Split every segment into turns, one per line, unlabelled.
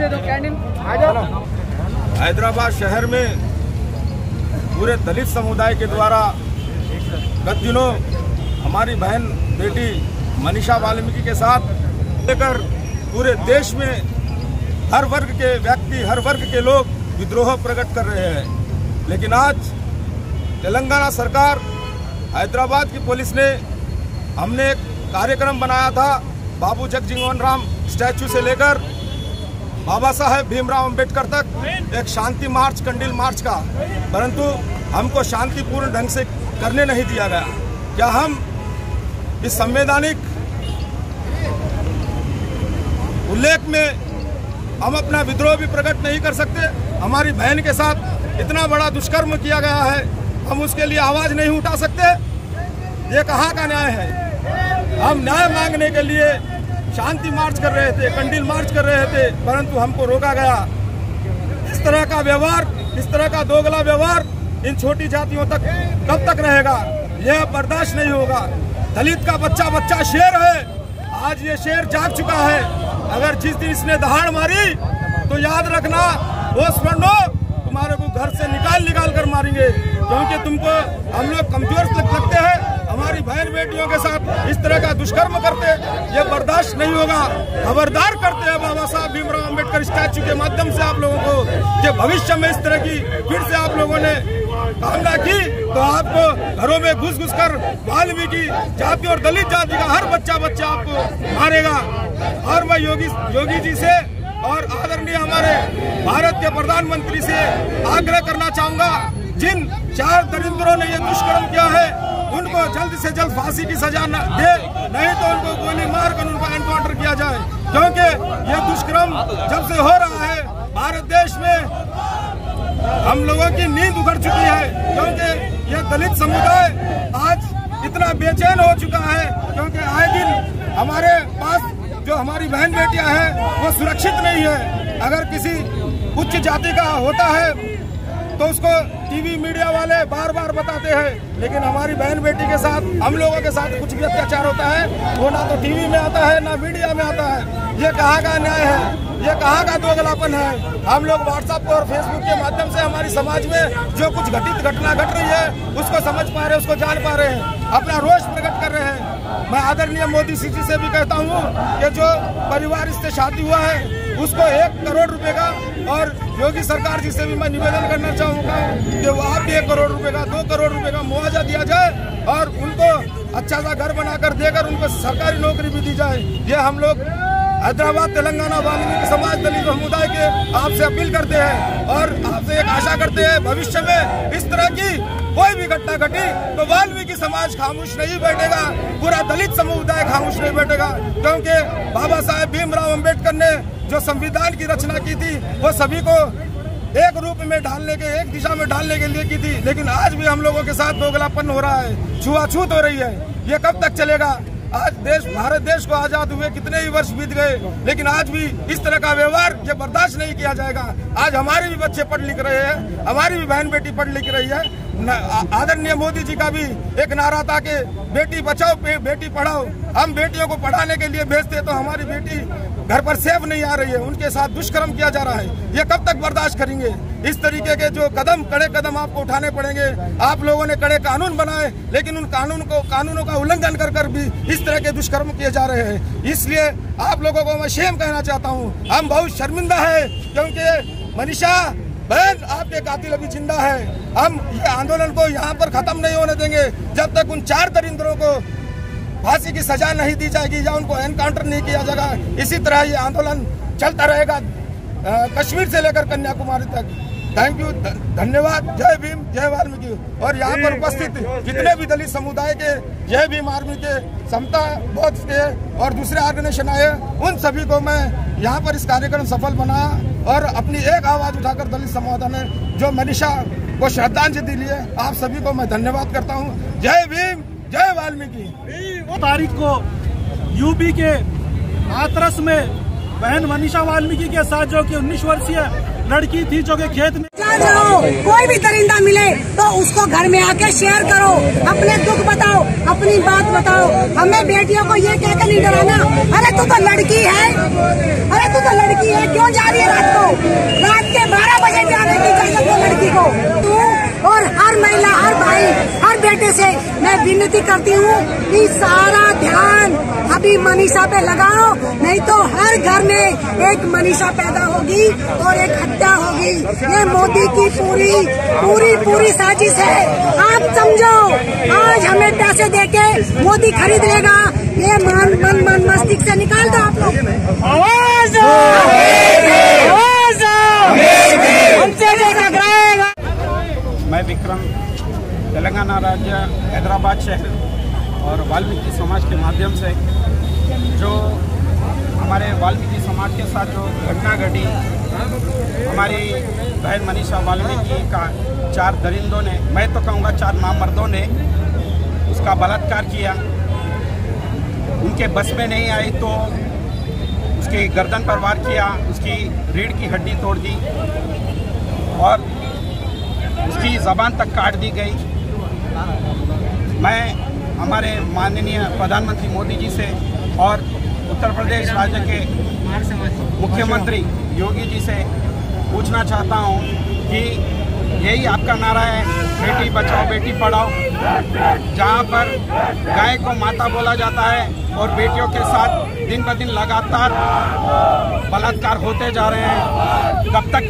दे दो कैंडल।
हैदराबाद शहर में पूरे दलित समुदाय के द्वारा गत दिनों हमारी बहन बेटी मनीषा वाल्मीकि के साथ लेकर पूरे देश में हर वर्ग के व्यक्ति, हर वर्ग के लोग विद्रोह प्रकट कर रहे हैं। लेकिन आज तेलंगाना सरकार, हैदराबाद की पुलिस ने, हमने एक कार्यक्रम बनाया था बाबू जगजीवन राम स्टैचू से लेकर बाबा साहेब भीमराव अंबेडकर तक एक शांति मार्च, कंडील मार्च का, परंतु हमको शांतिपूर्ण ढंग से करने नहीं दिया गया। क्या हम इस संवैधानिक उल्लेख में हम अपना विद्रोह भी प्रकट नहीं कर सकते? हमारी बहन के साथ इतना बड़ा दुष्कर्म किया गया है, हम उसके लिए आवाज नहीं उठा सकते? ये कहाँ का न्याय है? हम न्याय मांगने के लिए शांति मार्च कर रहे थे, कंडील मार्च कर रहे थे, परंतु हमको रोका गया। इस तरह का व्यवहार, इस तरह का दोगला व्यवहार इन छोटी जातियों तक कब तक रहेगा? यह बर्दाश्त नहीं होगा। दलित का बच्चा बच्चा शेर है, आज ये शेर जाग चुका है। अगर जिस दिन इसने दहाड़ मारी तो याद रखना, वो स्वर्णो तुम्हारे को घर से निकाल कर मारेंगे, क्योंकि तुमको हम लोग कमजोर लगते हैं। हमारी बहन बेटियों के साथ इस तरह का दुष्कर्म करते, ये बर्दाश्त नहीं होगा। खबरदार करते हैं बाबा साहब भीमराव अंबेडकर स्टैचू के माध्यम से आप लोगों को कि भविष्य में इस तरह की फिर से आप लोगों ने कामना की तो आपको घरों में घुस कर वाल्मीकि जाति और दलित जाति का हर बच्चा आपको मारेगा। और मैं योगी जी से और आदरणीय हमारे भारत के प्रधानमंत्री से आग्रह करना चाहूंगा, जिन 4 दरिंद्रों ने ये दुष्कर्म किया है उनको जल्द से जल्द फांसी की सजा न दे, नहीं तो उनको गोली मारकर उनका एनकाउंटर किया जाए, क्योंकि ये दुष्कर्म जब से हो रहा है भारत देश में हम लोगों की नींद उखड़ चुकी है, क्योंकि ये दलित समुदाय आज इतना बेचैन हो चुका है, क्योंकि आए दिन हमारे पास जो हमारी बहन बेटियां हैं वो सुरक्षित नहीं है। अगर किसी उच्च जाति का होता है तो उसको टीवी मीडिया वाले बार बताते हैं, लेकिन हमारी बहन बेटी के साथ, हम लोगों के साथ कुछ भी अत्याचार होता है वो ना तो टीवी में आता है ना मीडिया में आता है। ये कहाँ का न्याय है? ये कहाँ का दोगलापन है? हम लोग व्हाट्सएप और फेसबुक के माध्यम से हमारी समाज में जो कुछ घटना घट रही है उसको समझ पा रहे हैं, उसको जान पा रहे हैं, अपना रोष प्रकट कर रहे हैं। मैं आदरणीय मोदी जी से भी कहता हूँ कि जो परिवार इससे शादी हुआ है उसको 1 करोड़ रुपए का, और योगी सरकार जी से भी मैं निवेदन करना चाहूँगा कि वो आप भी 1 करोड़ रुपए का, 2 करोड़ रुपए का मुआवजा दिया जाए और उनको अच्छा सा घर बनाकर देकर उनको सरकारी नौकरी भी दी जाए। ये हम लोग हैदराबाद तेलंगाना वाल्मीकि समाज दलित समुदाय के आपसे अपील करते हैं और आपसे एक आशा करते हैं, भविष्य में इस तरह की कोई भी घटना घटी तो वाल्मीकि समाज खामोश नहीं बैठेगा, पूरा दलित समुदाय खामोश नहीं बैठेगा, क्योंकि बाबा साहेब भीमराव अंबेडकर ने जो संविधान की रचना की थी वो सभी को एक रूप में ढालने के, एक दिशा में ढालने के लिए की थी। लेकिन आज भी हम लोगों के साथ दोगलापन हो रहा है, छुआछूत हो रही है। ये कब तक चलेगा? आज भारत देश को आजाद हुए कितने ही वर्ष बीत गए, लेकिन आज भी इस तरह का व्यवहार ये बर्दाश्त नहीं किया जाएगा। आज हमारे भी बच्चे पढ़ लिख रहे हैं, हमारी भी बहन बेटी पढ़ लिख रही है। आदरणीय मोदी जी का भी एक नारा था कि बेटी बचाओ बेटी पढ़ाओ। हम बेटियों को पढ़ाने के लिए भेजते तो हमारी बेटी घर पर सेफ नहीं आ रही है, उनके साथ दुष्कर्म किया जा रहा है। ये कब तक बर्दाश्त करेंगे? इस तरीके के जो कड़े कदम आपको उठाने पड़ेंगे। आप लोगों ने कड़े कानून बनाए, लेकिन उन कानूनों का उल्लंघन कर भी इस तरह के दुष्कर्म किए जा रहे हैं। इसलिए आप लोगों को मैं शेम कहना चाहता हूँ, हम बहुत शर्मिंदा है, क्योंकि मनीषा बहन आपके कातिल अभी जिंदा है। हम ये आंदोलन को यहाँ पर खत्म नहीं होने देंगे जब तक उन 4 दरिंद्रों को फांसी की सजा नहीं दी जाएगी या उनको एनकाउंटर नहीं किया जाएगा। इसी तरह ये आंदोलन चलता रहेगा कश्मीर से लेकर कन्याकुमारी तक। थैंक यू, धन्यवाद। जय भीम, जय वाल्मीकि। और यहाँ पर उपस्थित जितने भी दलित समुदाय के, जय भीम आर्मी के, समता बोध के और दूसरे ऑर्गेनाइजेशन आए, उन सभी को मैं यहाँ पर इस कार्यक्रम सफल बनाया और अपनी एक आवाज उठाकर दलित समुदाय ने जो मनीषा को श्रद्धांजलि दी है, आप सभी को मैं धन्यवाद करता हूँ। जय भीम, जय वाल्मीकि।
तारीख को यूपी के हाथरस में बहन मनीषा वाल्मीकि के साथ जो कि 19 वर्षीय
लड़की थी जो कि खेत में।
कोई भी दरिंदा मिले तो उसको घर में आके शेयर करो, अपने दुख बताओ, अपनी बात बताओ। हमें बेटियों को ये कहकर नहीं डराना, अरे तू तो लड़की है, अरे तू तो लड़की है, क्यों जा रही है रात को? रात के 12 बजे भी आने की इजाजत दो लड़की को। तू और हर महिला, हर भाई, हर बेटे से मैं विनती करती हूँ कि सारा ध्यान अभी मनीषा पे लगाओ, नहीं तो हर घर में एक मनीषा पैदा होगी और एक हत्या होगी। ये मोदी की पूरी साजिश है। आप समझो, आज हमें पैसे देके मोदी खरीद लेगा, ये मन मस्तिष्क से निकाल दो आप लोग। आवाज
मैं विक्रम, तेलंगाना राज्य हैदराबाद शहर और वाल्मीकि समाज के माध्यम से जो हमारे वाल्मीकि समाज के साथ जो घटना घटी, हमारी बहन मनीषा वाल्मीकि का 4 दरिंदों ने, मैं तो कहूँगा 4 नामर्दों ने उसका बलात्कार किया। उनके बस में नहीं आई तो उसकी गर्दन पर वार किया, उसकी रीढ़ की हड्डी तोड़ दी और उसकी ज़बान तक काट दी गई। मैं हमारे माननीय प्रधानमंत्री मोदी जी से और उत्तर प्रदेश राज्य के मुख्यमंत्री योगी जी से पूछना चाहता हूं कि यही आपका नारा है, बेटी बचाओ बेटी पढ़ाओ, जहां पर गाय को माता बोला जाता है और बेटियों के साथ दिन ब दिन लगातार बलात्कार होते जा रहे हैं। कब तक?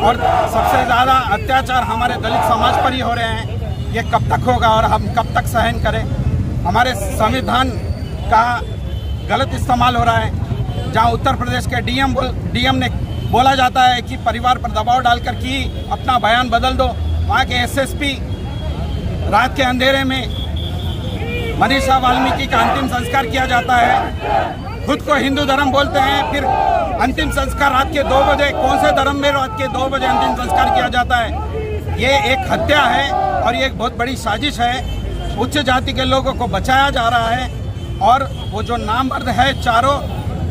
और सबसे ज़्यादा अत्याचार हमारे दलित समाज पर ही हो रहे हैं। ये कब तक होगा और हम कब तक सहन करें? हमारे संविधान का गलत इस्तेमाल हो रहा है, जहां उत्तर प्रदेश के डीएम ने बोला जाता है कि परिवार पर दबाव डालकर कि अपना बयान बदल दो। वहाँ के एसएसपी रात के अंधेरे में मनीषा वाल्मीकि का अंतिम संस्कार किया जाता है। खुद को हिंदू धर्म बोलते हैं, फिर अंतिम संस्कार रात के 2 बजे, कौन से धर्म में रात के 2 बजे अंतिम संस्कार किया जाता है? ये एक हत्या है और ये एक बहुत बड़ी साजिश है। उच्च जाति के लोगों को बचाया जा रहा है और वो जो नामर्द है चारों,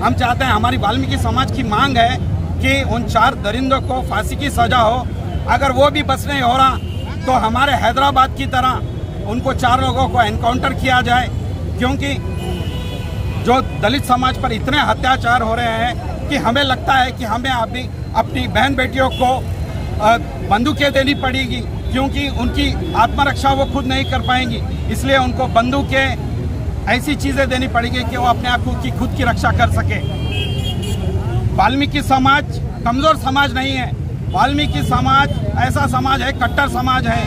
हम चाहते हैं, हमारी वाल्मीकि समाज की मांग है कि उन 4 दरिंदों को फांसी की सजा हो। अगर वो भी बस नहीं हो रहा तो हमारे हैदराबाद की तरह उनको 4 लोगों को एनकाउंटर किया जाए, क्योंकि जो दलित समाज पर इतने अत्याचार हो रहे हैं कि हमें लगता है कि हमें अभी अपनी बहन बेटियों को बंदूकें देनी पड़ेगी, क्योंकि उनकी आत्मरक्षा वो खुद नहीं कर पाएंगी। इसलिए उनको बंदूकें, ऐसी चीज़ें देनी पड़ेगी कि वो अपने आप की खुद की रक्षा कर सके। वाल्मीकि समाज कमज़ोर समाज नहीं है। वाल्मीकि समाज ऐसा समाज है, कट्टर समाज है।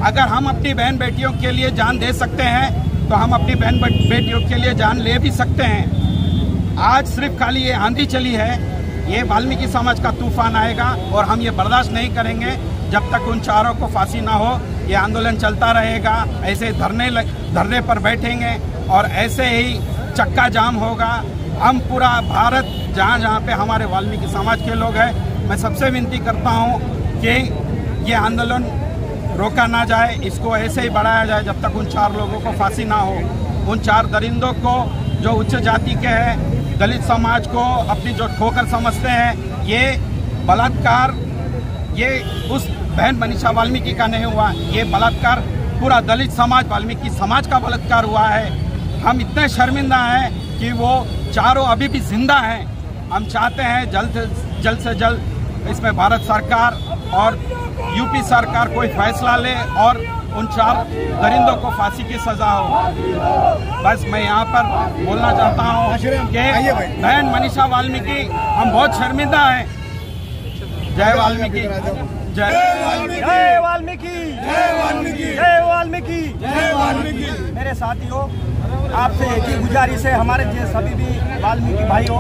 अगर हम अपनी बहन बेटियों के लिए जान दे सकते हैं तो हम अपनी बहन बेटियों के लिए जान ले भी सकते हैं। आज सिर्फ खाली ये आंधी चली है, ये वाल्मीकि समाज का तूफान आएगा और हम ये बर्दाश्त नहीं करेंगे जब तक उन चारों को फांसी ना हो। ये आंदोलन चलता रहेगा, ऐसे धरने पर बैठेंगे और ऐसे ही चक्का जाम होगा। हम पूरा भारत, जहाँ जहाँ पे हमारे वाल्मीकि समाज के लोग हैं, मैं सबसे विनती करता हूँ कि ये आंदोलन रोका ना जाए, इसको ऐसे ही बढ़ाया जाए जब तक उन 4 लोगों को फांसी ना हो। उन 4 दरिंदों को जो उच्च जाति के हैं, दलित समाज को अपनी जो ठोकर समझते हैं, ये बलात्कार ये उस बहन मनीषा वाल्मीकि का नहीं हुआ, ये बलात्कार पूरा दलित समाज, वाल्मीकि समाज का बलात्कार हुआ है। हम इतने शर्मिंदा हैं कि वो चारों अभी भी जिंदा हैं। हम चाहते हैं जल्द से जल्द इसमें भारत सरकार और यूपी सरकार कोई फैसला ले और उन 4 दरिंदों को फांसी की सजा हो। बस मैं यहाँ पर बोलना चाहता हूँ कि बहन मनीषा वाल्मीकि, हम बहुत शर्मिंदा हैं। जय वाल्मीकि, जय वाल्मीकि, जय वाल्मीकि, जय वाल्मीकि, जय वाल्मीकि, जय वाल्मीकि। मेरे साथियों, आपसे एक ही गुजारिश है, हमारे सभी भी वाल्मीकि भाइयों,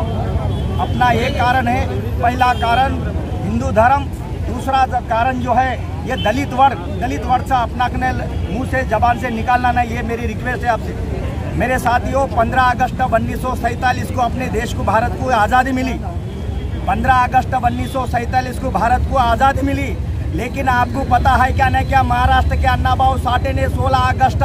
अपना एक कारण है। पहला कारण हिंदू धर्म, दूसरा कारण जो है ये दलित वर्ग से अपना मुंह से जबान से निकालना नहीं। ये मेरी रिक्वेस्ट है आपसे। मेरे साथियों, 15 अगस्त 1947 को अपने देश को, भारत को आज़ादी मिली। 15 अगस्त 1947 को भारत को आज़ादी मिली, लेकिन आपको पता है क्या नहीं क्या, महाराष्ट्र के अन्नाभाऊ साठे ने 16 अगस्त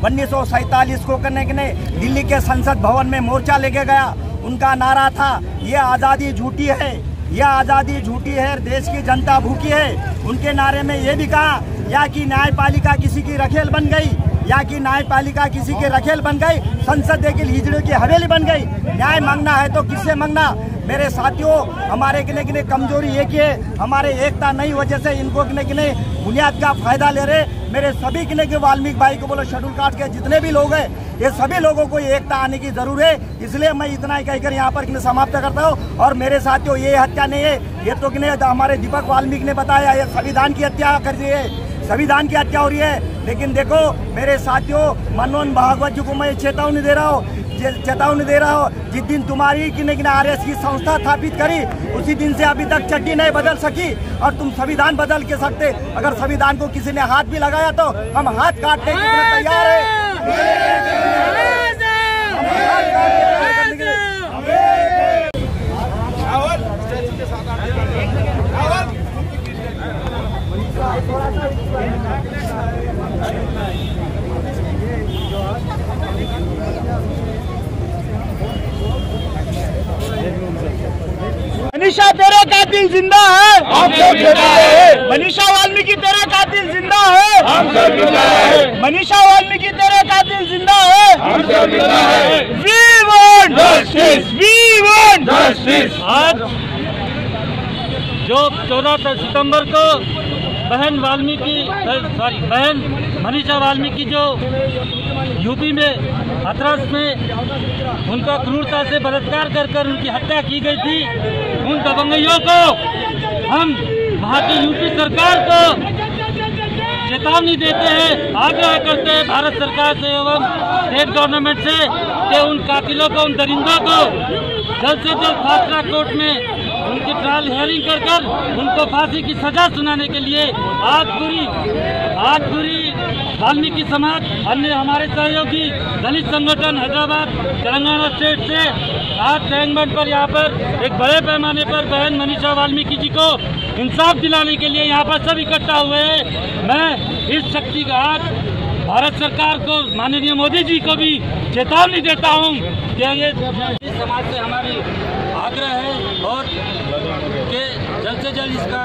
1947 को करने के दिल्ली के संसद भवन में मोर्चा लेके गया। उनका नारा था, ये आज़ादी झूठी है,
यह आज़ादी झूठी है, देश की जनता भूखी है। उनके नारे में ये भी कहा या कि न्यायपालिका किसी की रखेल बन गई, या कि न्यायपालिका किसी के रखेल बन गई, संसद देखिए हिजड़े की हवेली बन गई। न्याय मांगना है तो किससे मांगना? मेरे साथियों, हमारे किने कमजोरी एक ही है, हमारे एकता नहीं वजह से इनको किने बुनियाद का फायदा ले रहे। मेरे सभी किने वाल्मीकि भाई को बोलो, शेड्यूल कास्ट के जितने भी लोग हैं, ये सभी लोगों को एकता आने की जरूर है। इसलिए मैं इतना ही कहकर यहाँ पर समाप्त करता हूँ। और मेरे साथियों, ये हत्या नहीं है, ये तो हमारे दीपक वाल्मीकि ने बताया, ये संविधान की हत्या कर दी है, संविधान की हत्या हो रही है। लेकिन देखो मेरे साथियों, मनोज भागवत जी को मैं चेतावनी दे रहा हूँ, जिस दिन तुम्हारी किने RS की संस्था स्थापित करी, उसी दिन से अभी तक चड्डी नहीं बदल सकी। और तुम संविधान बदल के सकते, अगर संविधान को किसी ने हाथ भी लगाया तो हम हाथ काटने के लिए तैयार है।
मनीषा तेरा कातिल जिंदा है, हम सब जिंदा है। मनीषा वाल्मीकि तेरा कातिल जिंदा है, हम सब जिंदा है। मनीषा वाल्मीकि तेरा कातिल जिंदा है, हम सब जिंदा है। We want justice, we want justice। आज जो 14 सितंबर को बहन मनीषा वाल्मीकि जो यूपी में हाथरस में उनका क्रूरता से बलात्कार कर उनकी हत्या की गई थी, उन दबंगइयों को हम वहाँ की यूपी सरकार को चेतावनी देते हैं, आग्रह करते हैं भारत सरकार से एवं स्टेट गवर्नमेंट से कि उन कातिलों को, उन दरिंदों को जल्द से जल्द फास्ट ट्रैक कोर्ट में उनकी ट्रायल हियरिंग कर उनको फांसी की सजा सुनाने के लिए आज पूरी वाल्मीकि समाज, अन्य हमारे सहयोगी दलित संगठन हैदराबाद तेलंगाना स्टेट से आज टैंकबंड पर यहाँ पर एक बड़े पैमाने पर बहन मनीषा वाल्मीकि जी को इंसाफ दिलाने के लिए यहाँ पर सब इकट्ठा हुए हैं। मैं इस शक्ति का आज भारत सरकार को, माननीय मोदी जी को भी चेतावनी देता हूँ कि ये समाज से हमारी आग्रह है और कि जल्द से जल्द इसका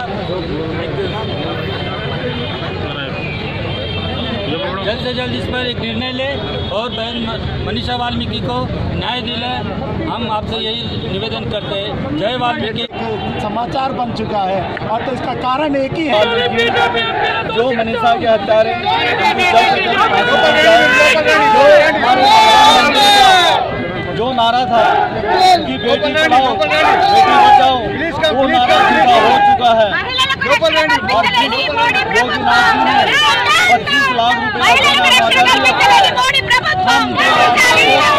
इस पर एक निर्णय ले और बहन मनीषा वाल्मीकि को न्याय दिलाए। हम आपसे यही निवेदन करते हैं। जय वाल्मीकि।
समाचार बन चुका है और तो इसका कारण एक ही है, जो मनीषा के हत्यारे जो नारा था कि बेटी पढ़ाओ बेटी बचाओ, वो नारा पूरा हो चुका है। और योगी नाथ जी ने 25 लाख रुपए